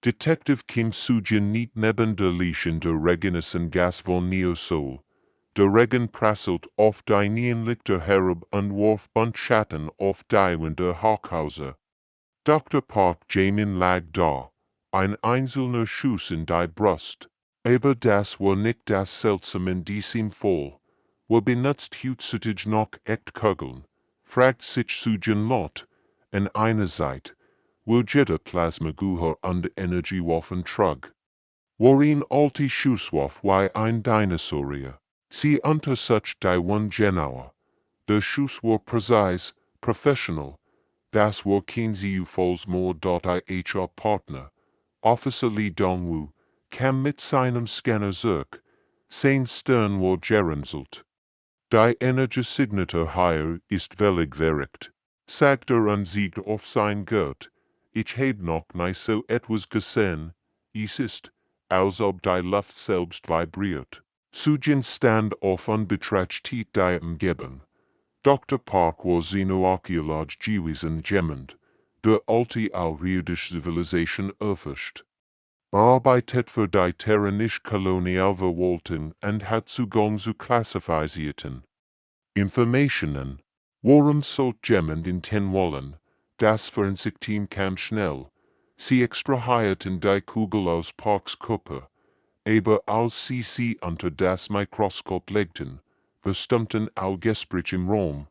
Detective Kim Sujin niet neben der Leichen der Regenissen Gas von Neosol. Der Regen prasselt auf die Neonlichter herab und warf bunt Schatten auf die Wände Hochhäuser. Dr. Park Jamin lag da, ein einzelner Schuss in die Brust. Aber das war nicht das Seltsam in diesem Fall. Wo benutzt heutzutage noch echt Kugeln? Fragt sich Sujin Lot. En einerseits, wo jeder Plasmaguher und Energiewaffen trug. Worin alte Schusswaff wie ein Dinosaurier. Sie unter such die one genauer. Der Schuss war präzise, professional. Das war kein Falls more dot HR Partner. Officer Lee Dongwoo kam mit seinem Scanner zurück. Sein Stern war gerunzelt. Die Energiesignatur hier ist völlig verrückt. Sagt und siegt auf sein Gurt. Ich heb noch nie so etwas gesehen. Es ist, als ob die Luft selbst vibriert. Sujin stand auf und betrachtet die Umgebung. Dr. Park war Xenoarchäologe gewesen gemmend, der alte außerirdische Zivilisation erforscht. Arbeitet für die terranische Kolonialverwaltung und hat Zugang zu klassifizierten Informationen. Warum sollt jemand in ten wollen? Das Fernsehteam kam schnell. Sie extrahierten die Kugel aus Parks Kuppe. Aber als sie unter das Mikroskop legten, verstummten all Gespräch im Raum.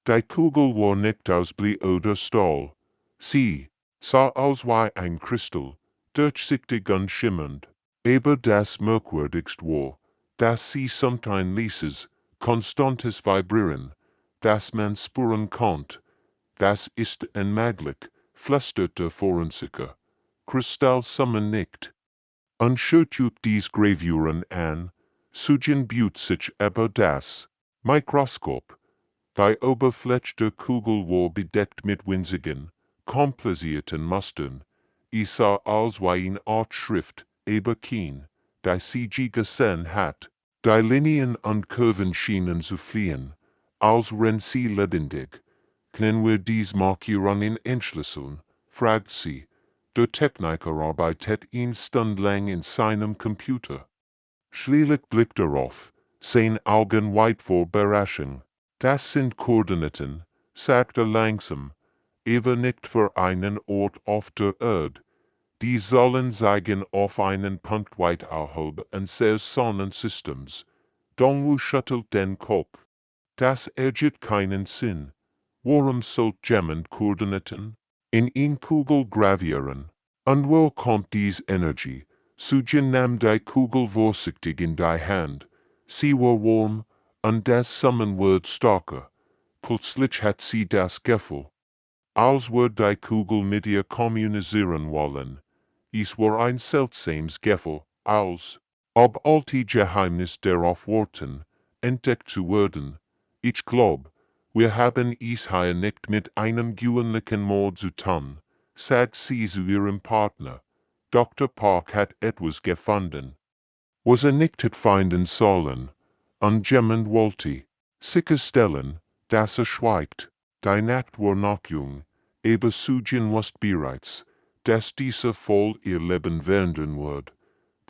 Die Kugel war nicht aus Blei oder Stahl. Sie sah aus wie ein Kristall, durchsichtig und schimmernd. Aber das merkwürdigste war, dass sie sometimes ließ, konstantes Vibrieren, das man spüren konnte. Das ist unmöglich, flüsterte Forensiker. Kristall summen nicht. Und schaut euch dies Gravuren an, Sujin büht sich über das Mikroskop. Die Oberfläche der Kugel war bedeckt mit winzigen, komplizierten Mustern. Ich sah aus wie eine Art Schrift, aber kein, die CG gesehen hat. Die Linien und Kurven schienen zu fliehen, als wenn sie lebendig. Können wir dies Markierungen entschlüsseln? Fragt sie. Der Techniker arbeitet eine Stunde lang in seinem Computer. Schließlich blickt auf, sein Augen weit vor Überraschung. Das sind Koordinaten, sagt langsam, aber nicht für einen Ort auf der Erde. Die sollen zeigen auf einen Punkt weit außerhalb unseres Sonnensystems. Dongwoo schüttelt den Kopf. Das ergibt keinen Sinn. Warum sollt jemand Koordinaten in eine Kugel gravieren? Und wo kommt dies Energie? Sujin nahm die Kugel vorsichtig in die Hand. Sie war warm, und das Summen wird stärker. Plötzlich hat sie das Gefühl, als würde die Kugel mit ihr kommunizieren wollen. Es war ein seltsames Gefühl, als ob alte Geheimnisse darauf warten, entdeckt zu werden. Ich glaub, wir haben es hier nicht mit einem gewöhnlichen Mord zu tun, sagt sie zu ihrem Partner. Dr. Park hat etwas gefunden. Was nicht hat finden sollen, und jemand wollte sicherstellen, dass schweigt. Die Nacht war noch jung, aber Sujin wusste bereits, dass dieser Fall ihr Leben werden wird.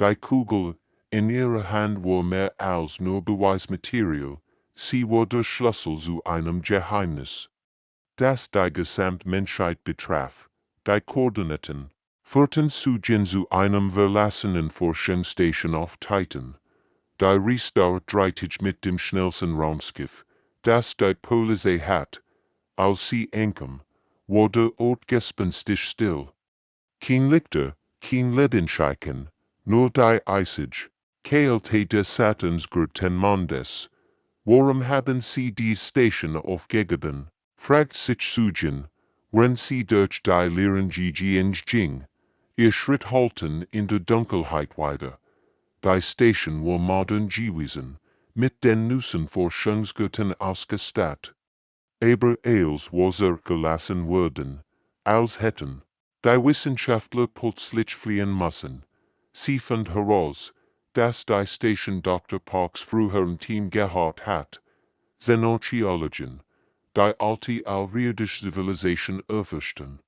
Die Kugel in ihrer Hand war mehr als nur Beweismaterial, sie war der Schlüssel zu einem Geheimnis, das die Gesamtmenschheit betraf. Die Koordinaten führten Sujin zu einem verlassenen Forschungsstation auf Titan. Die Reise dreht mit dem schnellsten Raumschiff, das die Polizei hat. Als sie ankam, war der Ort gespenstisch still. Kein Lichter, kein Lebenszeichen, nur die eisig, Kälte des Saturnsgürten Mondes. Warum haben sie die Station aufgegeben? Fragt sich Sujin, wenn sie durch die leeren Gigi ging. Ihr Schritt halten in der Dunkelheit weiter. Die Station war modern gewesen, mit den neuesten Forschungsgütern ausgestattet. Aber als war gelassen worden, als hätten die Wissenschaftler plötzlich fliehen müssen. Sie fand heraus, dass die Station Dr. Parks früheren Team gehabt hat. Xenarchäologen, die alte außerirdische Zivilisation erforschten.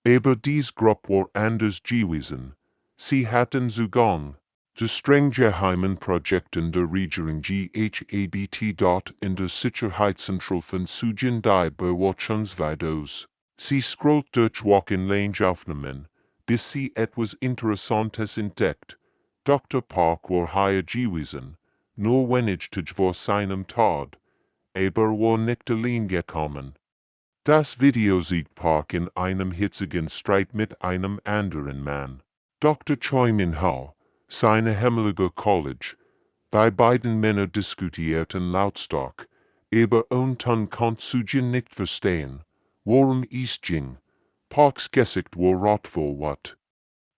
Aber dies Grupp war anders gewesen. Sie hatten zugang zu streng geheimen Projekten der Regierung GHABT dort in der Sicherheitszentrale Sujen die Bewatchungsvideos. Sie scrollt durch Wochenlangaufnahmen, bis sie etwas Interessantes entdeckt. Dr. Park war hier gewesen, nur wenig vor seinem Tod, aber war nicht allein gekommen. Das Video sieht Park in einem hitzigen Streit mit einem anderen Mann. Dr. Choi Min-hao, seine ehemalige College, bei beiden Männern diskutierten lautstark, aber Ton konnte Sujin nicht verstehen, worum es ging. Parks Gesicht war rotvoll wat.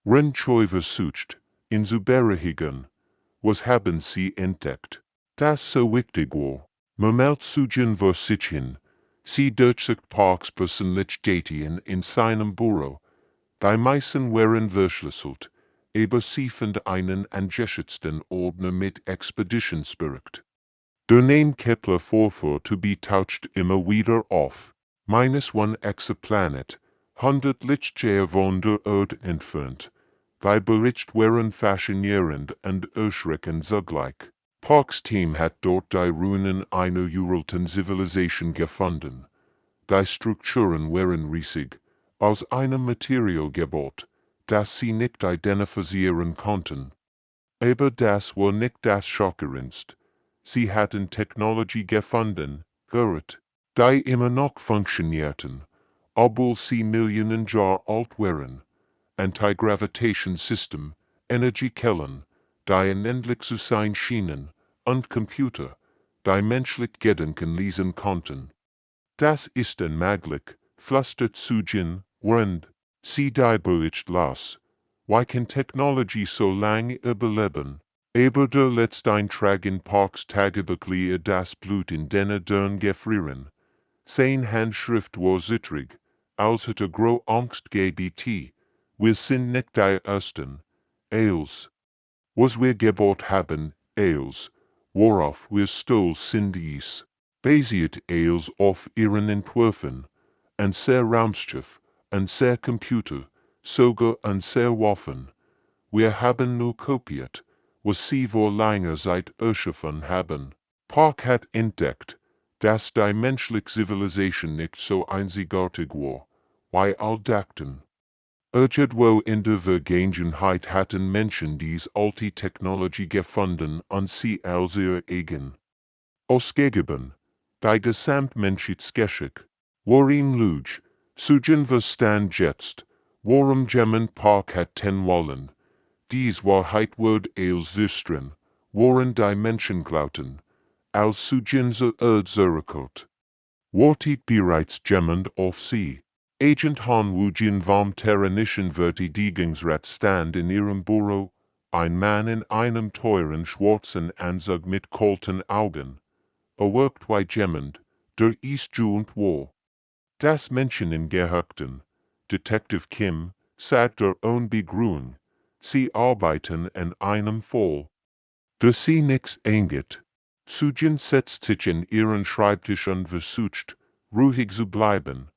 Ren Choi versucht, in zu beruhigen. Was haben sie entdeckt? Das so wichtig war. Memelt Sujin vor sich hin. Sie durchsucht Parks Persönlichkeiten in seinem Büro. Die meisten waren verschlüsselt, aber sie fand einen angeschützten Ordner mit Expeditionsbericht. Der Name Kepler 44 taucht immer wieder auf. -1 Exoplanet, 100 Lichtjahre von der Erde entfernt. Die Bericht waren faszinierend und erschreckend zugleich. Parks Team hat dort die Ruinen einer uralten Zivilisation gefunden. Die Strukturen waren riesig, aus einem Material gebaut, das sie nicht identifizieren konnten. Aber das war nicht das Schockierendste. Sie hatten Technologie gefunden, die immer noch funktionierten, obwohl sie Millionen Jahre alt waren. Anti-Gravitation-System, Energiequellen, die unendlich zu sein schienen, und Computer, die menschlich Gedanken lesen konnten. Das ist unmöglich, flüstert Sujin, während sie die Bericht las. Wie kann Technologie so lange überleben? Aber der letzte Eintrag in Parks Tagebuch das Blut in den Dörren gefrieren. Sein Handschrift war zittrig, als hätte gro Angst gebt. Wir sind nicht die Ersten. Eils. Was wir gebaut haben, eils. Worauf wir stolz sind dies. Basiert eils auf ihren Entwürfen. Ein sehr Raumschiff, ein sehr Computer, sogar ein sehr Waffen. Wir haben nur kopiert, was sie vor langer Zeit erschaffen haben. Park hat entdeckt, dass die menschliche Zivilisation nicht so einzigartig war, wie all dachten. Irgendwo in der Vergangenheit hatten Menschen dies alte Technologie gefunden und sie als ihr eigen ausgegeben. Die Gesamtmenschheitsgeschichte war ihm Lüge. Sujin verstand jetzt, warum jemand Park hat ten wollen. Dies Wahrheit wird als System, waren die Menschen glaubten, als Sujinse zurückkehrt. Wartet bereits jemand auf sie. Agent Han Wujin vom Terranischen Verteidigungsrat stand in ihrem Büro, ein Mann in einem teuren schwarzen Anzug mit kalten Augen. Wirkt wie jemand, der ist junt war. Das Menschen im Gehörten, Detective Kim, sagt der Unbegrüßung. Sie arbeiten in einem Fall. Dass sie nichts eingeht. Sujin setzt sich in ihren Schreibtisch und versucht, ruhig zu bleiben.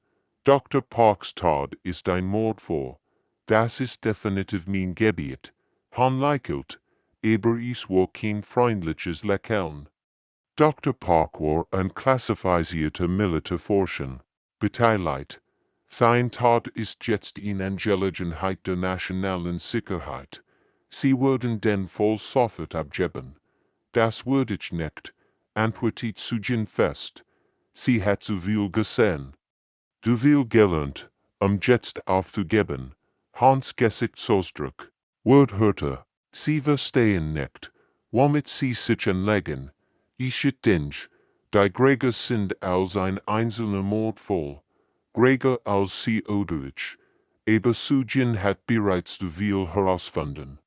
Dr. Parks Tod ist ein Mordfall. Das ist definitiv mein Gebiet. Han lächelt, aber es war kein freundliches Lächeln. Dr. Park war ein klassifizierter Militärforscher, beteiligt. Sein Tod ist jetzt in Angelegenheit der nationalen Sicherheit. Sie würden den Fall sofort abgeben. Das würde ich nicht, antwortet Sujin fest. Sie hat zu viel gesehen. Du viel gelernt, jetzt aufzugeben. Hans Gesichtsausdruck. Word hörte. Sie verstehen nicht, womit sie sich anlegen. Ich denke, die Gregor sind als ein einzelner Mordfall. Gregor als sie oder ich. Aber Sujin hat bereits zu viel herausgefunden.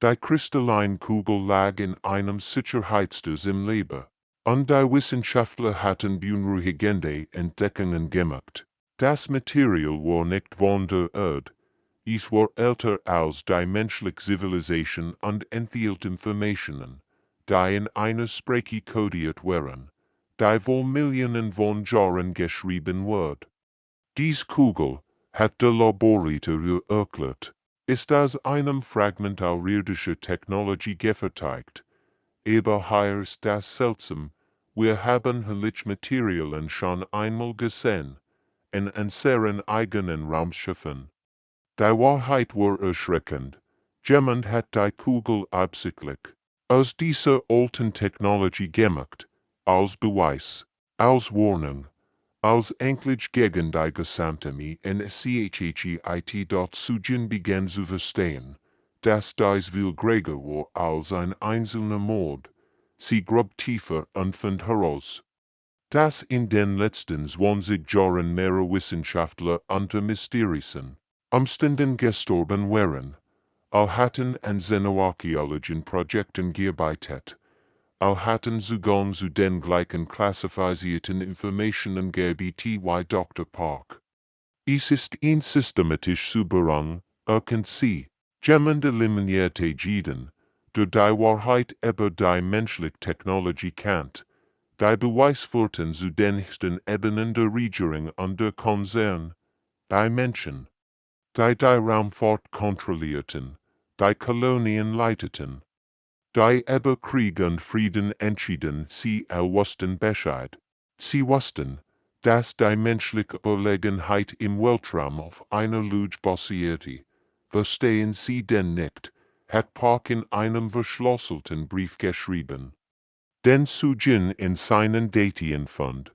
Die kristalline Kugel lag in einem Sicherheitsdienst im Leber. Und die Wissenschaftler hatten beunruhigende Entdeckungen gemacht. Das Material war nicht von der Erde. Es war älter als die menschliche Zivilisation und enthielt Informationen, die in einer Sprache kodiert waren, die wohl Millionen von Jahren geschrieben wurde. Dies Kugel hat der Laborator erklärt, ist aus einem Fragment außerirdischer Technologie gefertigt. Aber hier ist das seltsam, wir haben solche Materialien schon einmal gesehen, in unseren eigenen Raumschiffen. Die Wahrheit war erschreckend. Jemand hat die Kugel absichtlich aus dieser alten Technologie gemacht, als Beweis, als Warnung, als Anklage gegen die Gesamtarmee in CHHIT Sujen begann zu verstehen, dass dies viel größer war als ein einzelner Mord. Sie grub tiefer und fand heraus, dass in den letzten 20 Jahren mehrere Wissenschaftler unter mysterischen Umständen gestorben waren. Hatten an xenoarchäologischen Projekten gearbeitet. Hatten Zugang zu den gleichen klassifizierten Informationen gehabt wie Dr. Park. Es ist ein systematisch Zuberang, erkennt sie, jemand eliminierte jeden, der die Wahrheit über die menschliche Technologie kennt. Die Beweisführten zu den höchsten Ebenen der Regierung und der Konzern, die Menschen, die Raumfahrt kontrollierten, die Kolonien leiteten, die über Krieg und Frieden entschieden, sie wussten Bescheid. Sie wussten, dass die menschliche Überlegenheit im Weltraum auf einer Lüge basierte. Verstehen Sie denn nicht, hat Park in einem verschlüsselten Brief geschrieben, den Sujin in seinen Daten fand.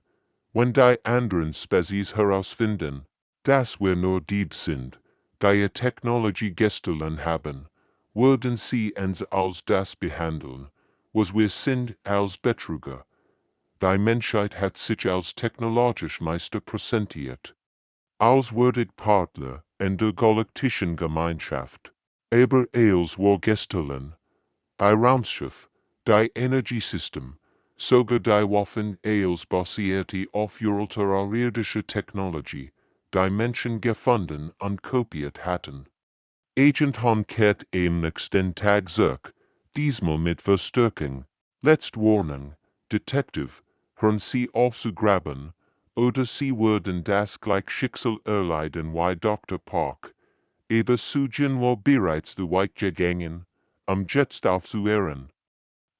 Wenn die anderen Spezies herausfinden, dass wir nur Dieb sind, die Technologie gestohlen haben, würden sie uns als das behandeln, was wir sind, als Betrüger. Die Menschheit hat sich als technologisch Meister präsentiert, als würdig Partner in der galaktischen Gemeinschaft. Aber als war gestohlen. Die Raumschiff, die Energiesystem, sogar die Waffen als basierte auf außerirdischer Technologie, die Menschen gefunden und kopiert hatten. Agent Han kehrt am nächsten Tag zurück, diesmal mit Verstärkung. Letzte Warnung, Detective, hören Sie auf zu graben, oder Sie würden das gleiche Schicksal erleiden wie Dr. Park. Aber Sujin war bereits zu weit gegangen, jetzt aufzuhören.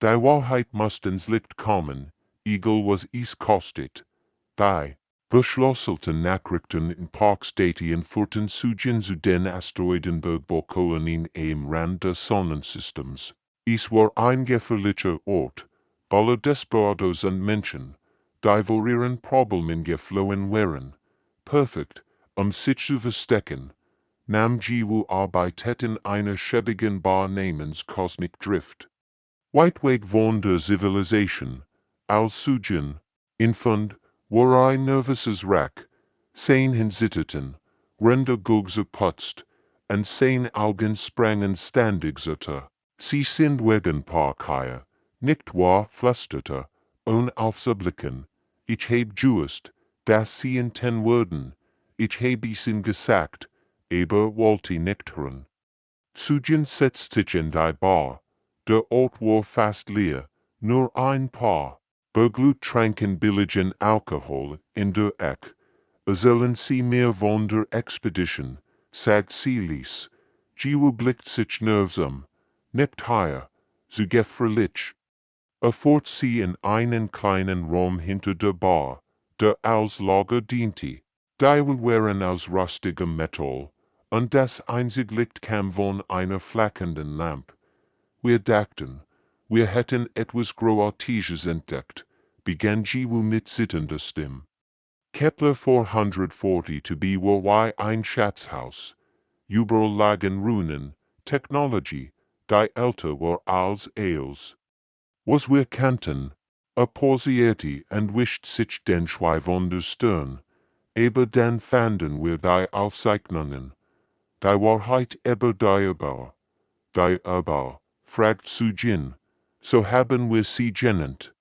Die Wahrheit muss ins Licht kommen, egal was es kostet. Die verschlüsselten Nachrichten in Parks Daten führten Sujin zu den Asteroidenbergbaukolonien am Rand des Sonnensystems. Es war ein gefährlicher Ort, voller Desperados und Menschen, die vor ihren Problemen geflohen waren. Perfekt, sich zu verstecken, nahm Jiwu Arbeit in einer schäbigen Bar namens Cosmic Drift. Weitweg von der Zivilisation, als Sujin, infund, war ein nervöses Rack, sein Hinsitterten, Ränder Gugse putzt, und sein Augen sprangen ständig zerter. Sie sind wegen Park hier, nicht wahr, flüsterte, aufzublicken. Ich hab gewusst, dass sie enten würden, ich hab es ihm gesagt, aber wollte nicht hören. Sujin setzt sich in die Bar. Der Ort war fast leer, nur ein paar Bergleute tranken billigen Alkohol in der Ecke. Erzählen Sie mir von der Expedition, sagt Silis. Jiwu blickt sich nervös nicht hier, so gefährlich. Erfährt sie in einen kleinen Raum hinter der Bar, der als Lager diente. Die waren aus rustigem Metall, und das einzige Licht kam von einer flackernden Lampe. Wir dachten, wir hätten etwas Großartiges entdeckt, begann Jiwu mit zitternder Stimme. Kepler 440 to be war wie ein Schatzhaus. Überall lagen Ruinen, Technologie, die älter war als als. Was wir kannten, pausierte und wischt sich den Schwei von der Stirn, aber dann fanden wir die Aufzeichnungen. Die Wahrheit über die Erbauer. Die Erbauer, fragt Sujin, so haben wir sie genannt.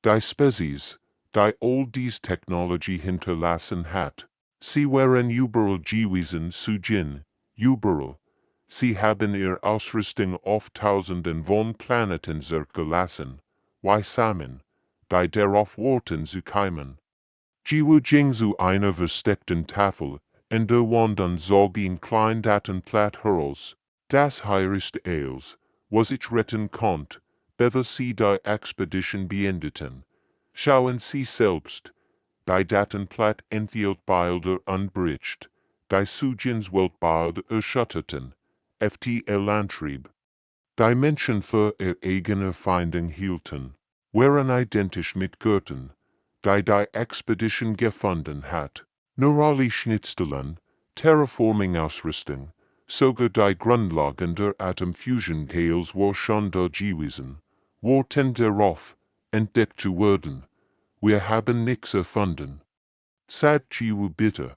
Die Spezies, die all dies Technologie hinterlassen hat. Sie waren überall gewesen, Sujin, überall. Sie haben ihr Ausrüstung auf Tausenden von Planeten zurückgelassen, wie Samen, die darauf warten zu keimen. Jiwu ging zu einer versteckten Tafel en der wandern zog ihn klein daten plat heraus. Das heirist eils, was ich retten konnt, bever sie die Expedition beendeten. Schauen sie selbst, die daten plat enthielt beilder unbridged, die Sugens Weltbald erschütterten, ft Lantrieb. Die Menschen für eigene Finding hielten, waren identisch mit Göttern, die Expedition gefunden hat. Neurali Schnitzstellen, Terraforming-Ausrüstung, sogar die Grundlagen der Atomfusion-Tales war schon da gewesen, warten darauf, entdeckt zu werden. Wir haben nichts erfunden. Seit Jiwu bitte.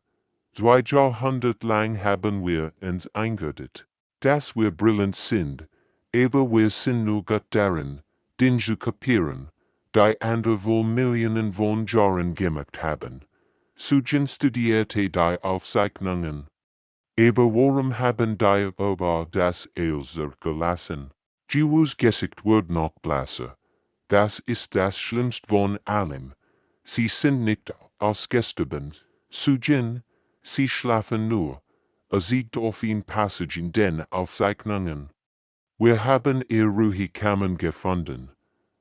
200 lang haben wir uns eingeübt, dass wir brillant sind, aber wir sind nur gut darin, Dinge zu kapieren, die andere wohl Millionen von Jahren gemacht haben. Sugen studierte die Aufzeichnungen. Aber warum haben die über das Eilser gelassen? Jiwus Gesicht wird noch blasser. Das ist das Schlimmste von allem. Sie sind nicht ausgestorben. Sugen, sie schlafen nur. Siegt auf ihn Passage in den Aufzeichnungen. Wir haben ihr Ruhekammern gefunden.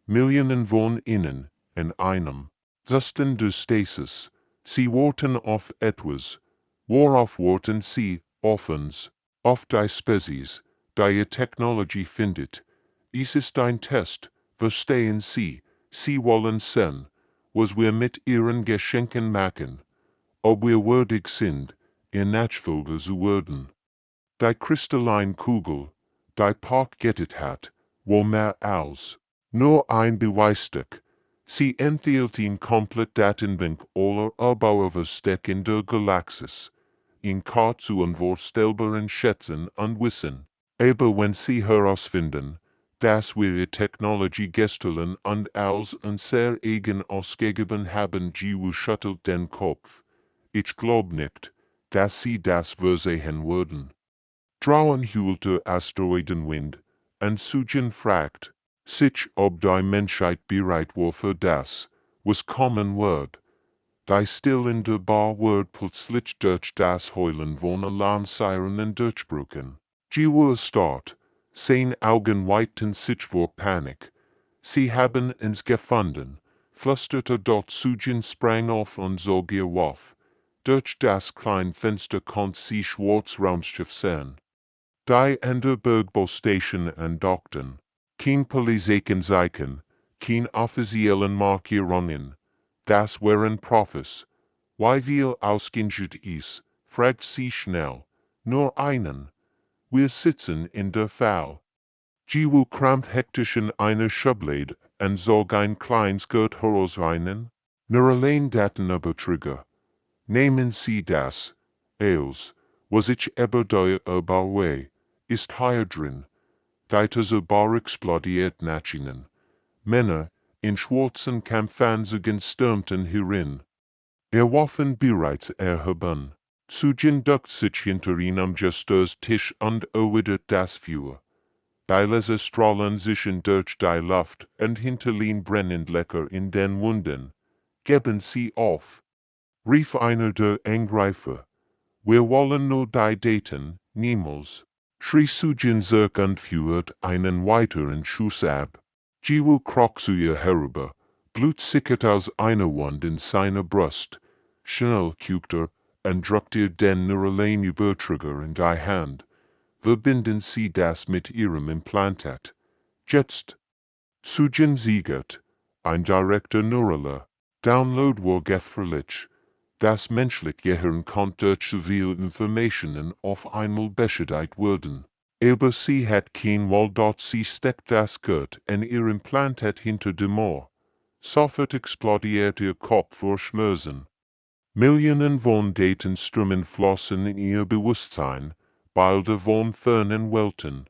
Millionen von ihnen, in einem. Zustand der Stasis. Sie warten auf etwas. Worauf warten sie, offens? Auf die Spezies, die ihr Technologie findet. Dies ist ein Test, verstehen Sie. Sie wollen sehen, was wir mit ihren Geschenken machen. Ob wir würdig sind, ihr Nachfolger zu werden. Die kristalline Kugel, die Park gettet hat, war mehr als nur ein Beweisstück. Sie enthielt ihn komplett Datenbank aller Erbauerversteck in der Galaxis, in Kart zu unvorstellbaren Schätzen und Wissen. Aber wenn Sie herausfinden, dass wir ihre Technologie gestohlen und als unser eigen ausgegeben haben, Jiwu schüttelt den Kopf. Ich glaub nicht, dass Sie das versehen würden. Trauen hüllt der Asteroidenwind, und Sugen fragt sich, ob die Menschheit bereit war für das, was kommen wird. Die still in der Bar wird plötzlich durch das Heulen von Alarmsirenen durchbrochen. Jiwu erstarrt, seine Augen weiten sich vor Panik. Sie haben uns gefunden, flüsterte dort Sugen sprang auf und zog ihr Waffe. Durch das kleine Fenster konnte sie schwarz Raumschiff sehen. Die an der Bergbau-Station andockten. Kein Polizeikenzeichen, kein offiziellen Markierungen. Das waren Profis. Wie viel ausgingert ist, fragt sie schnell. Nur einen. Wir sitzen in der Fall. Jiwu kramt hektisch in einer Schublade und zog ein kleines Gurt herausreinen. Nur allein Datenübertrigger. Nehmen Sie das, eils, was ich über die Überwei, ist hier drin. Die Bar explodiert nach ihnen. Männer in schwarzen Kampfanzügen stürmten hierin. Waffen bereits erhoben. Sugen duckt sich hinter ihn am Tisch und erwidert das Feuer. Die Laser strahlen sich durch die Luft und hinterlien brennend lecker in den Wunden. Geben Sie auf, rief einer der Angreifer. Wir wollen nur die Daten, niemals. Schrie Sugen zurück und führt einen weiteren Schuss ab. Jiwu kroch zu ihr herüber. Blut sickert aus einer Wund in seiner Brust. Schnell guckt und drückt ihr den Neuralane-Übertrigger in die Hand. Verbinden Sie das mit Ihrem Implantat. Jetzt. Sugen siegert. Ein direkter Neuraler. Download war gefährlich. Das menschliche Gehirn konnte zu viel Informationen auf einmal beschädigt werden. Aber sie hat kein Waldot, sie steckt das Gurt in ihr Implantat hinter dem Ohr. Sofort explodiert ihr Kopf vor Schmerzen. Millionen von Datenströmen flossen in ihr Bewusstsein, Bilder von fernen Welten.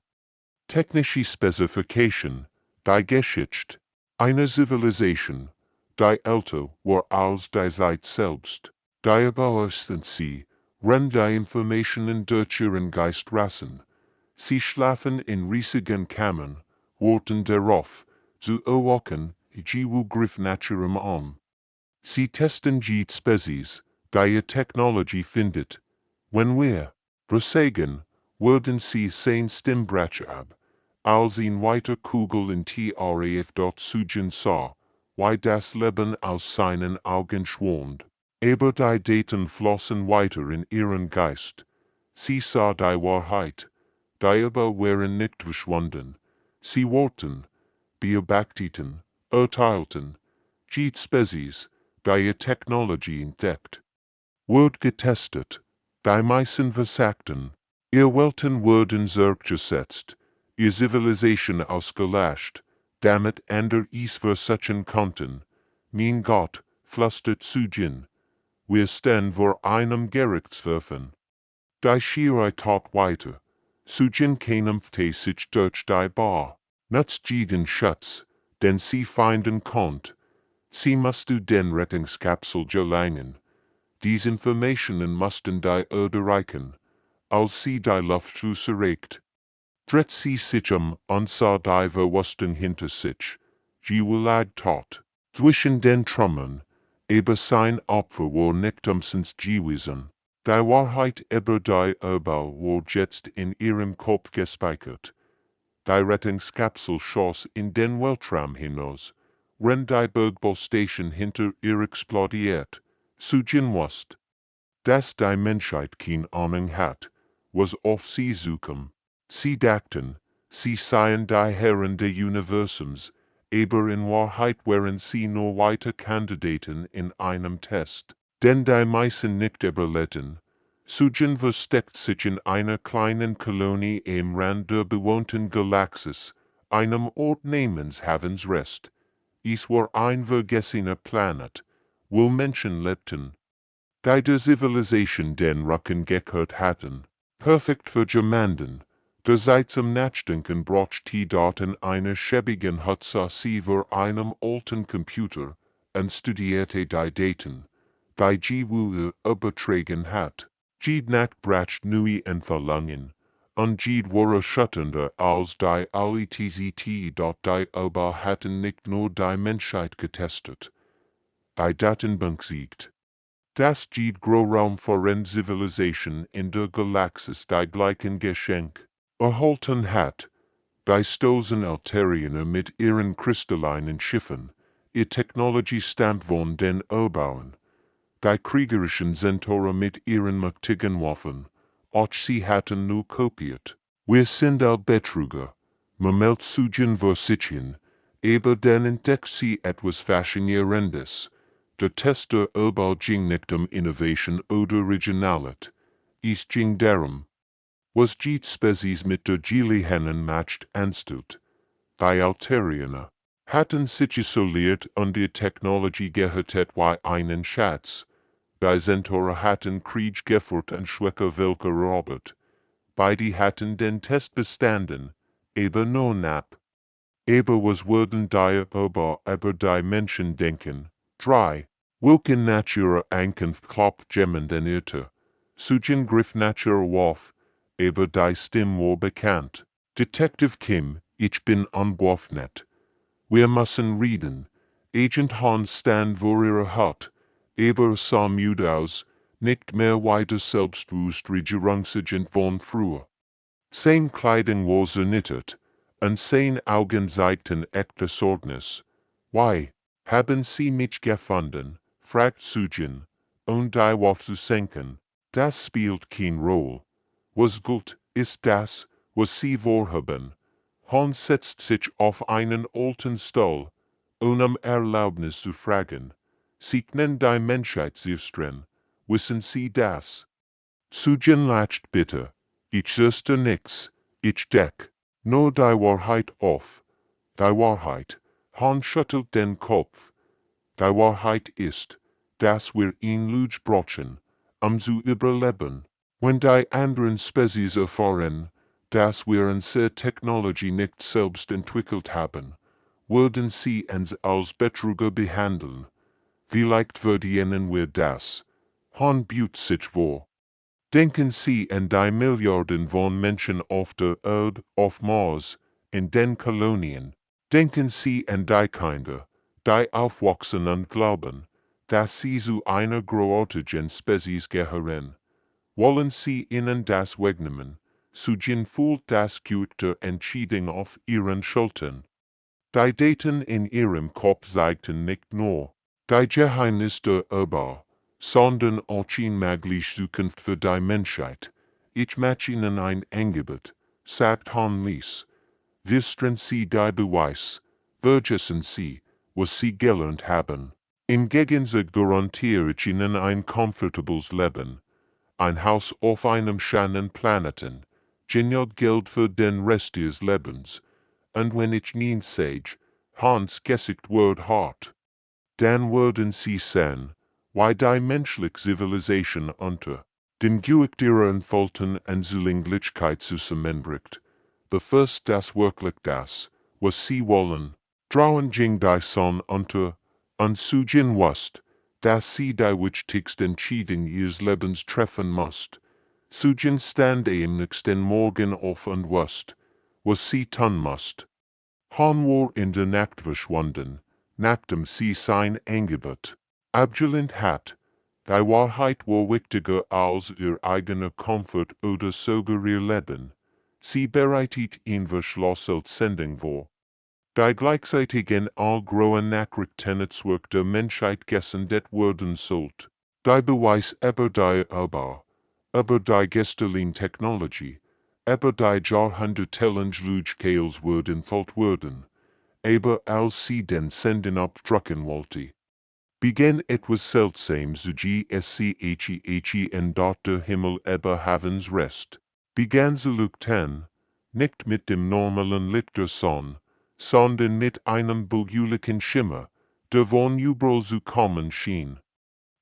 Technische Spezifikation, die Geschichte, eine Zivilisation, die älter war als die Zeit selbst. Die Erbauersten sie, rennt die Informationen durch ihren Geist rassen. Sie schlafen in riesigen Kammern, warten darauf, zu erwachen, Jiwu griff nach ihrem Arm. Sie testen die Spezies, die ihr Technologie findet. Wenn wir besagen, würden sie sein Stimmbrach ab, als ihn weiter Kugel in TRAF dort suchen sah, wie das Leben aus seinen Augen schwand. Aber die Daten flossen weiter in ihren Geist. Sie sah die Wahrheit, die aber waren nicht verschwunden. Sie wollten, beobachteten, urteilten, die Spezies, die ihr Technologie entdeckt, wird getestet, die meisten versagten, ihr Welten wurden zurückgesetzt, ihr Zivilisation ausgelöscht, damit andere es versuchen konnten. Mein Gott, flüstert Sujin, wir stehen vor einem Gerichtsverfahren. Die Schere tat weiter. Sujin kämpfte sich durch die Bar. Nutzt jeden Schutz, den sie finden konnt. Sie musste den Rettungskapsel gelangen. Diese Informationen mussten die Erde reichen, als sie die Luft zurückt. Dreht sie sich und sah die Verwüstung hinter sich. Lag tot. Zwischen den Trümmern, aber sein Opfer war nicht umsonst gewesen. Die Wahrheit über die Erde war jetzt in ihrem Kopf gespeichert. Die Rettungskapsel schoss in den Weltraum hinaus, wenn die Bergbau-Station hinter ihr explodiert. Sujin wusste, dass die Menschheit keine Ahnung hat, was auf sie zukommt. Sie dachten, sie seien die Herren des Universums, aber in Wahrheit waren sie nur weitere Kandidaten in einem Test, den die meisten nicht überlebten. Sujin versteckt sich in einer kleinen Kolonie am Rand der bewohnten Galaxis, einem Ort namens Havensrest. Es war ein vergessener Planet, wo Menschen lebten, die der Zivilisation den Rücken gekehrt hatten. Perfekt für jemanden, der seit zum Nachdenken brauchte Daten einer schäbigen Hauptsache für einem alten Computer und studierte die Daten, die Jiwu übertragen hat. Jed Nacht bracht neue Entwicklungen, und Jed war erschütternder als die Electricität dort die aber hatten nicht nur die Menschheit getestet. Die Datenbank siegt. Das Jed Großraum für Zivilisation in der Galaxis die gleichen Geschenk erhalten hat. Die stoßen Alteriener mit ihren kristallinen Schiffen, ihr Technologiestand von den Erbauen. Die kriegerischen Centaure mit ihren mächtigen Waffen, auch sie hatten nur kopiert. Wir sind all Betrüger, meldet Sujin Versichien, aber dann entdeckt sie etwas Faszinierendes. Der Tester Erbau ging nicht Innovation oder Originalität, es ging darum, was die Spezies mit der Gilihanen matcht anstut. Die Alteriener hatten sich isoliert und die Technologie gehärtet wie einen Schatz. Die Centaure hatten Krieg geführt und schwache Völker erobert. Beide hatten den Test bestanden, aber nur knapp. Aber was würden die über die Menschen denken? 3. Welche Natur Ankunft klopft jemand den Irrte? Sujin griff Natur auf, aber die Stimme war bekannt. Detective Kim, ich bin unbewaffnet. Wir müssen reden. Agent Hans stand vor ihrer Hut, aber sah müde aus, nicht mehr weiter selbstbewusst Regierungsagent von früher. Sein Kleidung war zernittert, und seine Augen zeigten echte Sorgnis. Why, haben Sie mich gefunden? Fragt Sujin, und die Waffe zu senken. Das spielt keine Rolle. Was gut ist das, was Sie vorhaben? Hans setzt sich auf einen alten Stuhl, Erlaubnis zu fragen. Sie kennen die Menschheit sehr streng. Wissen Sie das? Sujin lacht bitter. Ich wüsste nix. Ich deck nur die Wahrheit auf. Die Wahrheit. Hans schüttelt den Kopf. Die Wahrheit ist, dass wir ihn Lüge brauchen, zu überleben. Wenn die anderen Spezies erfahren, dass wir unsere Technologie nicht selbst entwickelt haben, würden sie uns als Betrüger behandeln. Vielleicht verdienen wir das. Han bietet sich vor. Denken Sie an die Milliarden von Menschen auf der Erde, auf Mars, in den Kolonien. Denken Sie an die Kinder, die aufwachsen und glauben, dass sie zu einer großartigen Spezies gehören. wollen sie ihnen das wegnehmen, Sujin fühlt das Geübte Entschieden auf ihren Schultern. Die Daten in ihrem Kopf zeigten nicht nur die Geheimnis der Urbar, sondern auch unmögliche Zukunft für die Menschheit. Ich mache ihnen ein Angebot, sagt Han Lies. Wüssten sie die Beweis, vergessen sie, was sie gelernt haben. Im Gegensatz garantiere ich ihnen ein komfortables Leben, ein Haus auf einem schönen Planeten, genug Geld für den Rest ihres Lebens, und wenn ich nicht sage, Hans Gesicht wird hart, dann werden sie sehen, wie die menschliche Zivilisation unter den Geübt ihrer Entfaltung und Zulänglichkeit zusammenbricht. Befürst das wirklich das, was sie wollen, trauen jing die Sonne unter, und Sujin wusst, dass sie die wichtigste Entscheidung ihres Lebens treffen musst. Sujin stand am nächsten Morgen auf und wusst, was sie tun musst. Han war in der Nacht verschwunden, nachdem sie sein Angebot abgelehnt hat. Die Wahrheit war wichtiger als ihr eigener Komfort oder sogar ihr Leben. Sie bereitet ihn verschlossen Sendung vor, die gleichzeitig in all großen Nachrichtennetzwerk der Menschheit gesendet werden sollte. Die Beweis über die über die gestellten Technologie, über die Jahrhundertelang werden entfaltet werden, aber als sie den Senden abdrucken wollte, begann etwas seltsam zu gschen und dort der Himmel über Havens Rest, begann zu leuchten, nicht mit dem normalen Licht der Sonne, sondern mit einem begulichen Schimmer, der von überall zu kommen schien.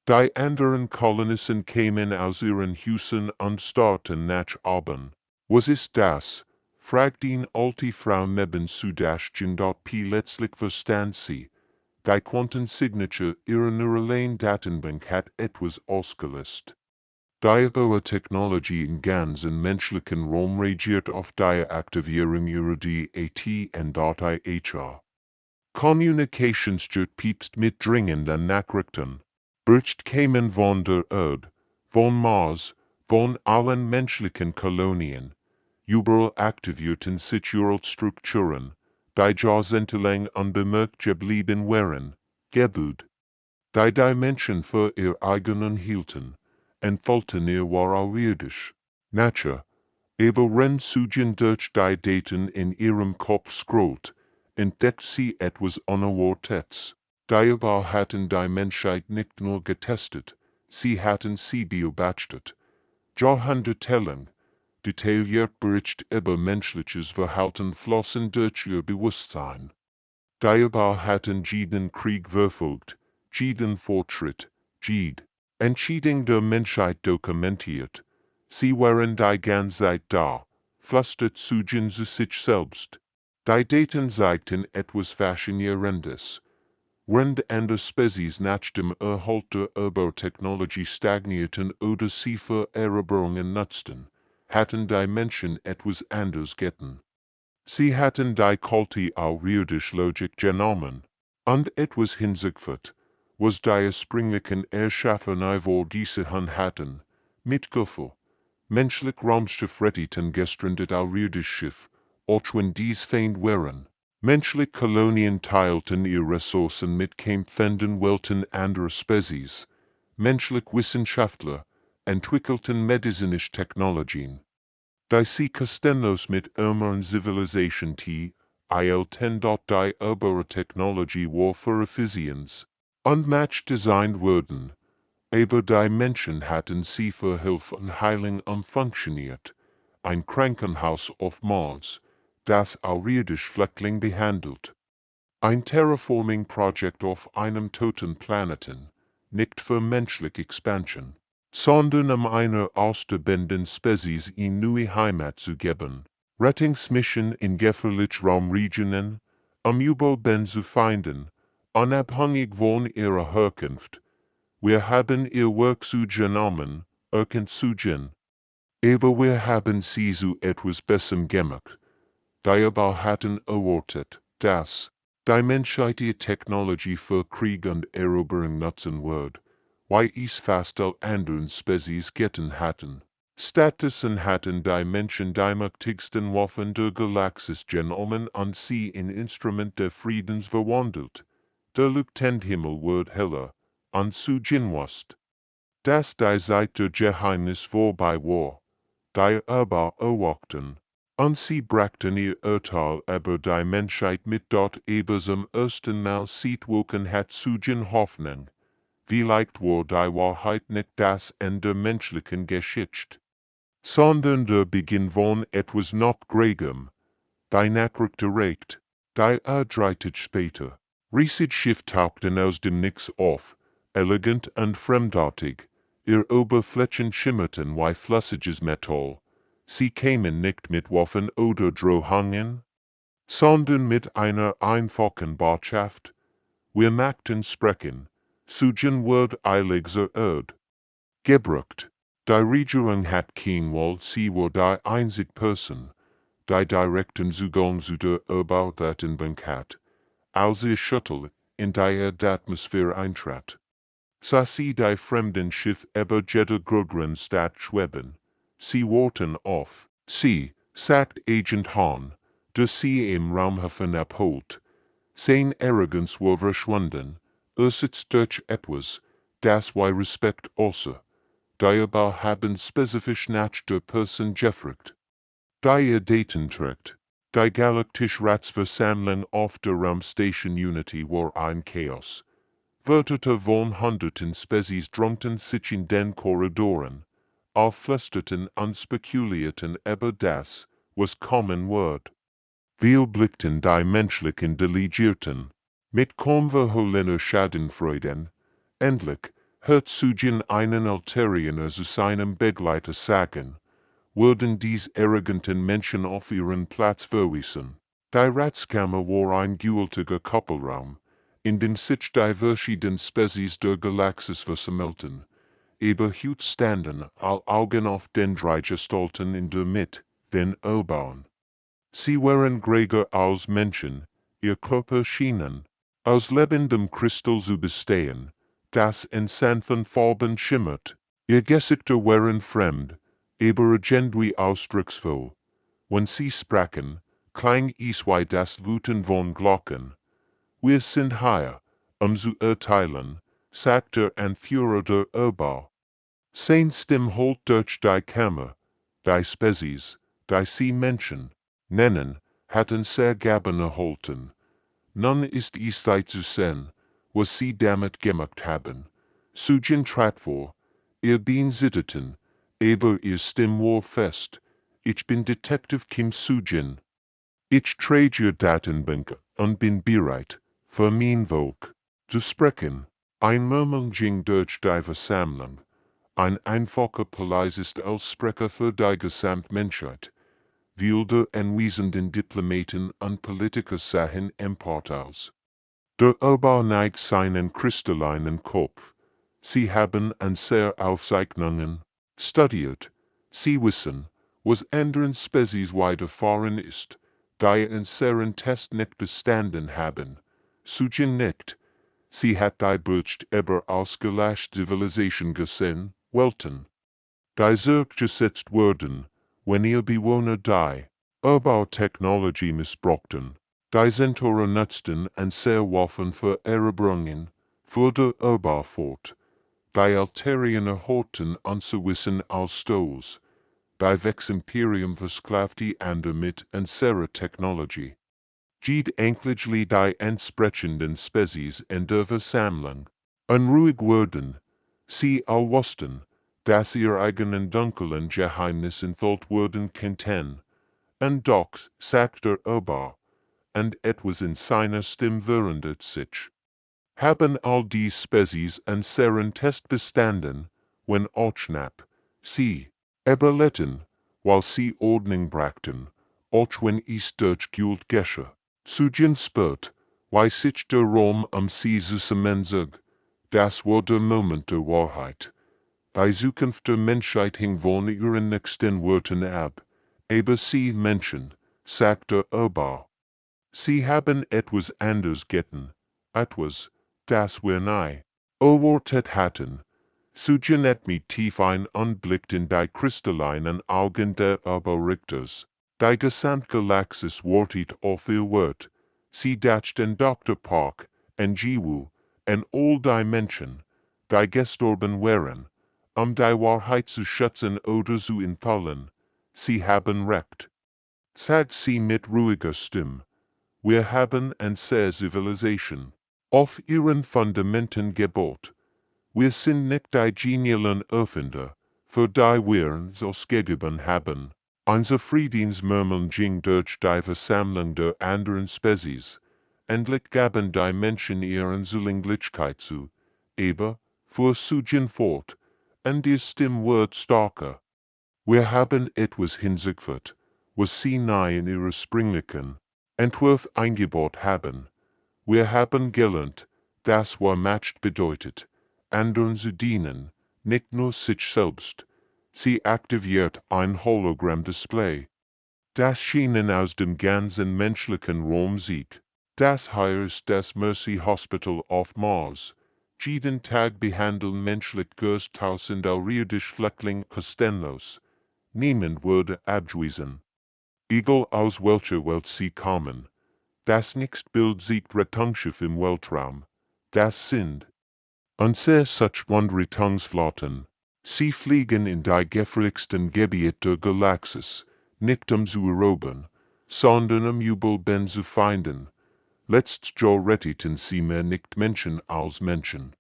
Die anderen Kolonisten kamen aus ihren Häusern und starrten nach oben. Was ist das? Fragt ihn alte Frau neben Sudashchen dort plötzlich verstand sie. Die Quantensignatur ihrer neuralen Datenbank hat etwas ausgelöst. Die hohe Technologie in ganzen menschlichen Raum reagiert auf die Aktivierung ihrer DAT und HR. Kommunikationsstört piepst mit dringenden Nachrichten. Bericht kämen von der Erde, von Mars, von allen menschlichen Kolonien. Überall aktivierten sich ihre Strukturen, die jahrzehntelang unbemerkt geblieben wären, Gebäude, die Menschen für ihr eigenen hielten, entfalten ihr wahrhaftig. Nature, aber wenn Sujin durch die Daten in ihrem Kopf scrollt, entdeckt sie etwas Unerwartetes. Dabei hatten die Menschheit nicht nur getestet, sie hatten sie beobachtet. Jahrhundertelang, detailliert Bericht über menschliches Verhalten flossen durch ihr Bewusstsein. Dabei hatten jeden Krieg verfolgt, jeden Fortschritt, jede Entscheidung der Menschheit dokumentiert. Sie waren die ganze Zeit da, flüstert Sujin zu sich selbst. Die Daten zeigten etwas Faszinierendes. Während andere Spezies nach dem Erhalt der Übertechnologie stagnierten oder sie für Eroberungen nutzten, hatten die Menschen etwas anderes getan. Sie hatten die kalte irdische Logik genommen und etwas hinzugefügt, was die ursprünglichen Erschaffenei vor diese hatten, mit Gefühl. Menschlich Raumschiff retteten gestrandet irdisches Schiff, auch wenn dies Feind wären. Menschliche Kolonien teilten ihre Ressourcen mit kämpfenden Welten anderer Spezies. Menschliche Wissenschaftler entwickelten medizinische Technologien. Die sie kostenlos mit ärmeren Zivilisation teilten dort die obere Technologie war für Effizienz und Match designt wurden. Aber die Menschen hatten sie für Hilfe und Heilung umfunktioniert. Ein Krankenhaus auf Mars, das irdisch Flüchtling behandelt. Ein Terraforming-Projekt auf einem toten Planeten, nicht für menschliche Expansion, sondern einer aussterbenden Spezies in neue Heimat zu geben. Rettungsmission in gefährlichen Raumregionen, überall zu finden, unabhängig von ihrer Herkunft. Wir haben ihr Werk zu genommen, erkennt Sujin. Aber wir haben sie zu etwas Besserem gemacht. Dabei hatten erwartet, dass die Menschheit die Technologie für Krieg und Eroberung nutzen wird, wie es fast all anderen Spezies getan hatten. Statusen hatten die Menschen die mächtigsten Waffen der Galaxis genommen und sie in Instrument des Friedens verwandelt. Der Leuchtendhimmel wird heller, und zu Ginwast. Das die Zeit der Geheimnis vorbei war, die aber erwachten. Und sie brachten ihr Urteil über die Menschheit mit dort eben zum ersten Mal sieht woken hat zu gen Hoffnung. Vielleicht war die Wahrheit nicht das Ende menschlichen Geschichte, sondern der Beginn von etwas noch Gregem. Die Nachricht erreicht, die erdreitet später. Riesig Schiff tauchten aus dem Nix auf, elegant und fremdartig. Ihr Oberflächen schimmerten wie flüssiges Metall. Sie kämen nicht mit Waffen oder Drohungen, sondern mit einer einfachen Botschaft. Wir möchten sprechen, suchen wird eiliger Erd. Gebracht. Die Regierung hat kein Wohl, sie war die einzige Person, die direkten Zugang zu der Erbaudatenbank hat, als ihr Shuttle in die Atmosphäre eintrat. Sah sie die fremden Schiff über jede größeren Stadt schweben. Sie warten auf sie, sagt Agent Hahn, der sie im Raumhafen abholt. Sein Arroganz war verschwunden, sitzt durch etwas, das wie Respekt außer. Dabei haben spezifisch nach der Person gefragt. Die Daten trägt. Die Galaktische Ratsversammlung auf der Raumstation Unity war ein Chaos. Wörter von hunderten Spezies drungten sich in den Korridoren, aufflüsterten und spekulierten über das, was kommen wird. Wir blickten die menschlichen Delegierten, mit konverhohlener Schadenfreude. Endlich, hört Sujin einen Altariener zu seinem Begleiter sagen, wurden dies arroganten Menschen auf ihren Platz verwiesen. Die Ratskammer war ein gewaltiger Koppelraum, in dem sich die verschiedenen Spezies der Galaxis versammelten. Überhaupt standen all Augen auf den drei Gestalten in der Mitte, den Erbauen. Sie waren gräger als Menschen, ihr Körper schienen, aus lebendem Kristall zu bestehen, das in sanften Farben schimmert. Ihr Gesichter waren fremd, aber irgendwie ausdrucksvoll. Wenn sie sprachen, klang es wie das Läuten von Glocken. Wir sind hier, zu urteilen, sagt der Anführer der Erbau. Sein Stimme holt durch die Kammer, die Spezies, die sie Menschen nennen, hatten sehr Gaben erhalten. Nun ist es Zeit zu sehen, was sie damit gemacht haben. Sujin trat vor, ihr Bein zitterten, aber ihr Stimme war fest. Ich bin Detective Kim Sujin. Ich trage ihr Datenbank und bin bereit, für mein Volk zu sprechen. Ein Murmeln ging durch die Versammlung. Ein einfacher Palais ist als Sprecher für die Gesamtmenschheit. Wilde anwesenden Diplomaten und Politiker sahen empört aus. Der Erbau neigt seinen kristallinen Kopf. Sie haben an sehr Aufzeichnungen studiert. Sie wissen, was anderen Spezies widerfahren ist, die in seinen Test nicht bestanden haben. Sujin nicht. Sie hat die Bericht über ausgelöschte Zivilisation gesehen, Welten. Die zurückgesetzt wurden, wenn ihr Bewohner die Erbautechnologie missbrauchten. Die Centaure nutzten und sehr Waffen für Eroberungen, für der Erbau fort. Die Altariener horten anzuwissen als Stoß. Die Vex-Imperium versklavte ander mit und sehr Technologie. Geht endlich die entsprechenden Spezies in der Versammlung. Unruhig wurden. Sie all wussten, dass ihr eigenen dunklen Geheimnis enthüllt wurden könnten. Und doch, sagt der Erbau, und etwas in seiner Stimme verändert sich. Haben all die Spezies an seren Test bestanden, wenn auch knapp, sie überlebten, weil sie Ordnung brachten, auch wenn es durch Geld geschah. Sujin spürt, wie sich der Raum sie zusammenzog. Das war der Moment der Wahrheit. Die Zukunft der Menschheit hing von ihren nächsten Worten ab. Aber sie Menschen, sagt der Erbau. Sie haben etwas anderes getan, etwas, das wir nie erwartet hatten. Sugenet mi tiefein Anblick in die kristallinen Augen der Oberrichters. Die Gesamtgalaxis wartet auf ihr Wort. Sie dacht en Dr. Park, en Jiwu, en all die Menschen, die gestorben wären, die Wahrheit zu schützen oder zu entfallen. Sie haben recht. Sagt sie mit ruhiger Stimme. Wir haben eine Zivilisation. Auf ihren Fundamenten gebaut. Wir sind nicht die genialen Erfinder, für die wir uns ausgegeben haben. Unser Friedensmurmeln ging durch die Versammlung der anderen Spezies. Endlich gaben die Menschen ihren Zulänglichkeit zu. Aber, fuhr Sugen fort, und die Stimme wird starker. Wir haben etwas hinzugefügt, was sie nahe in ihre springlichen Entwurf eingebaut haben. Wir haben gelernt, dass war Macht bedeutet, anderen zu dienen, nicht nur sich selbst. Sie aktiviert ein Hologramm-Display. Das Schienen aus dem ganzen menschlichen Raum sieht. Das hier ist das Mercy Hospital auf Mars. Jeden Tag behandeln menschlich Tausend aurirdisch Flüchtling kostenlos. Niemand wurde abgewiesen. Egal aus welcher Welt sie kommen. Das nächste Bild sieht Rettungsschiff im Weltraum. Das sind unser Rettungsflotten. Sie fliegen in die gefährlichsten Gebiete der Galaxis, nicht zu erobern, sondern Übel zu finden. Letztlich retteten sie mehr nicht Menschen als Menschen.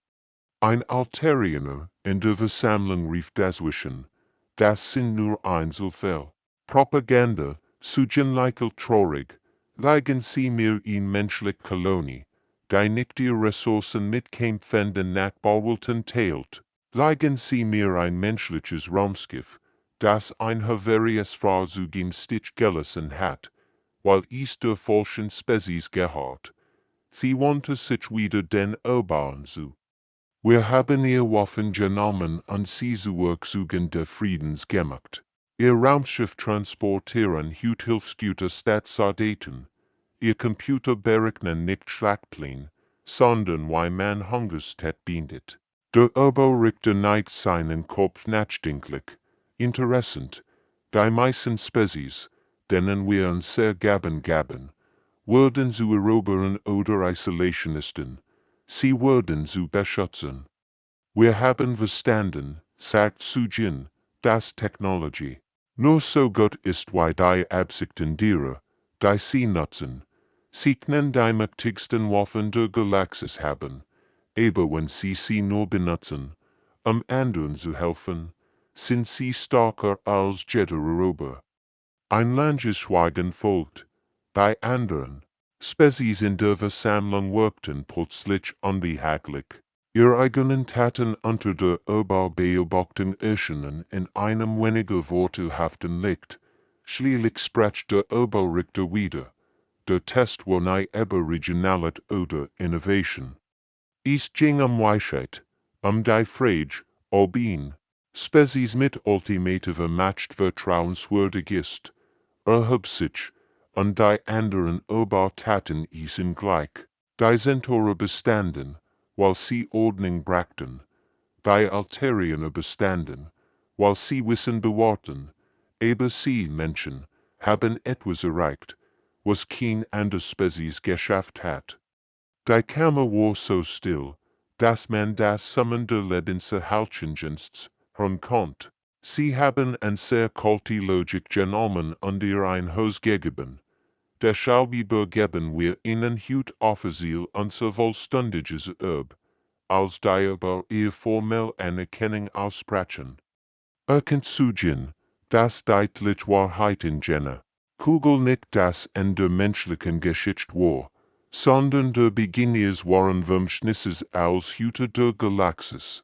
Ein Altariner in der Versammlung rief dazwischen. Das sind nur Einzelfälle. Propaganda, Sugenleikel traurig, liegen sie mir in menschlich Kolonie, die nicht die Ressourcen mit kämpfenden Nachbarwelten teilt. Liegen sie mir ein menschliches Raumschiff, das ein Havarius Fahrzeug Stich gelassen hat, weil es der falschen Spezies gehört. Sie wandte sich wieder den Erbauen zu. Wir haben ihr Waffen genommen und sie zu Werkzeugen des Friedens gemacht. Ihr Raumschiff transportieren Hilfsgüter statt Soldaten. Ihr Computer berechnen nicht Schlachtpläne, sondern wie man Hungerstat bindet. Der Oberrichter neigt seinen Kopf nachdenklich. Interessant. Die meisten Spezies, denen wir uns sehr gaben, würden zu erobern oder Isolationisten. Sie würden zu beschützen. Wir haben verstanden, sagt Sugen, dass Technologie nur so gut ist wie die Absichten derer, die sie nutzen. Sie können die mächtigsten Waffen der Galaxis haben, aber wenn sie nur benutzen, anderen zu helfen, sind sie stärker als jeder Erober. Ein langes Schweigen folgt. Bei anderen Spezies in der Versammlung wirkten plötzlich unbehaglich. Ihre eigenen Taten unter der Überbeobachtung erschienen in einem weniger vorteilhaften Licht. Schließlich sprach der Oberrichter wieder. Der Test war nicht Aboriginalität oder Innovation. Es ging Weisheit, die Frage, ob ihn Spezies mit ultimativer Macht vertrauenswürdig ist, sich, und die anderen Übertaten isen gleich. Die Centaure bestanden, weil sie Ordnung brachten. Die Altariner bestanden, weil sie Wissen bewahrten. Aber sie, Menschen, haben etwas erreicht, was kein andere Spezies geschafft hat. Die Kammer war so still, dass man das Summen der Lebenserhaltungsdiensts hören konnte. Sie haben eine sehr kalte Logik genommen und ihr ein Haus gegeben. Deshalb übergeben wir ihnen heute offiziell unser vollständiges Erbe, als die über ihr formelle Anerkennung aussprechen. Erkennt Sugen, dass deutlich Wahrheit in jener Kugel nicht das Ende menschlichen Geschichte war, sondern der Beginn ihres wahren Wurmschnisses als Hüter der Galaxis.